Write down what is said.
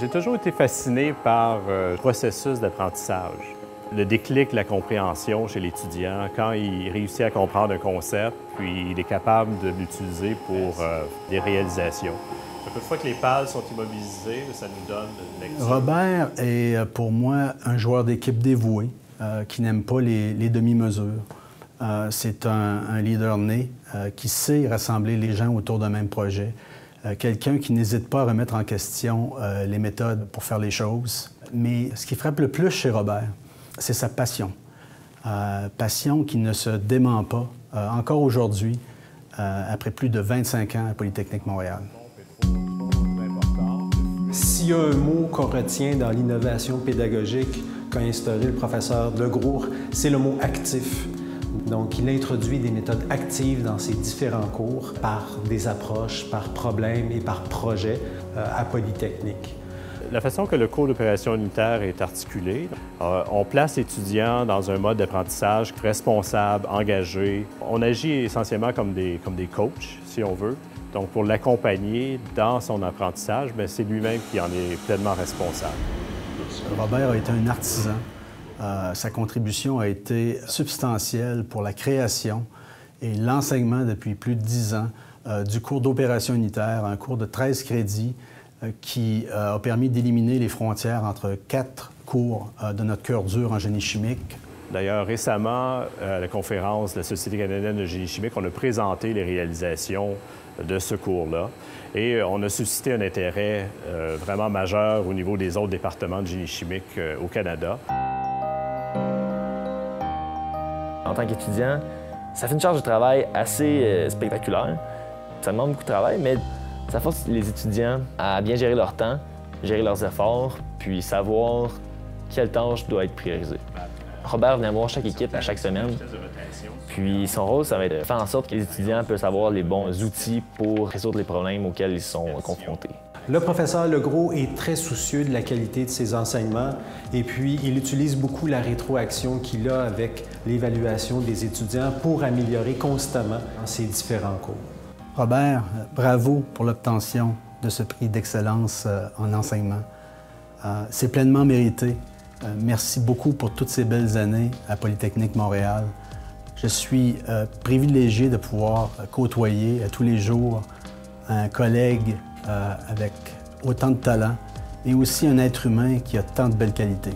J'ai toujours été fasciné par le processus d'apprentissage. Le déclic, la compréhension chez l'étudiant, quand il réussit à comprendre un concept, puis il est capable de l'utiliser pour des réalisations. Une fois que les pales sont immobilisées, ça nous donne une lecture. Robert est pour moi un joueur d'équipe dévoué, qui n'aime pas les demi-mesures. C'est un leader né qui sait rassembler les gens autour d'un même projet. Quelqu'un qui n'hésite pas à remettre en question les méthodes pour faire les choses. Mais ce qui frappe le plus chez Robert, c'est sa passion. Passion qui ne se dément pas, encore aujourd'hui, après plus de 25 ans à Polytechnique Montréal. S'il y a un mot qu'on retient dans l'innovation pédagogique qu'a instauré le professeur Legros, c'est le mot « actif ». Donc, il introduit des méthodes actives dans ses différents cours par des approches, par problème et par projet à Polytechnique. La façon que le cours d'opération unitaire est articulé, on place l'étudiant dans un mode d'apprentissage responsable, engagé. On agit essentiellement comme des coachs, si on veut. Donc, pour l'accompagner dans son apprentissage, c'est lui-même qui en est pleinement responsable. Robert a été un artisan. Sa contribution a été substantielle pour la création et l'enseignement depuis plus de 10 ans du cours d'opération unitaire, un cours de 13 crédits qui a permis d'éliminer les frontières entre 4 cours de notre cœur dur en génie chimique. D'ailleurs, récemment, à la conférence de la Société canadienne de génie chimique, on a présenté les réalisations de ce cours-là et on a suscité un intérêt vraiment majeur au niveau des autres départements de génie chimique au Canada. En tant qu'étudiant, ça fait une charge de travail assez spectaculaire. Ça demande beaucoup de travail, mais ça force les étudiants à bien gérer leur temps, gérer leurs efforts, puis savoir quelle tâche doit être priorisée. Robert vient voir chaque équipe à chaque semaine, puis son rôle, ça va être de faire en sorte que les étudiants peuvent avoir les bons outils pour résoudre les problèmes auxquels ils sont confrontés. Le professeur Legros est très soucieux de la qualité de ses enseignements et puis il utilise beaucoup la rétroaction qu'il a avec l'évaluation des étudiants pour améliorer constamment ses différents cours. Robert, bravo pour l'obtention de ce prix d'excellence en enseignement. C'est pleinement mérité. Merci beaucoup pour toutes ces belles années à Polytechnique Montréal. Je suis privilégié de pouvoir côtoyer à tous les jours un collègue avec autant de talent et aussi un être humain qui a tant de belles qualités.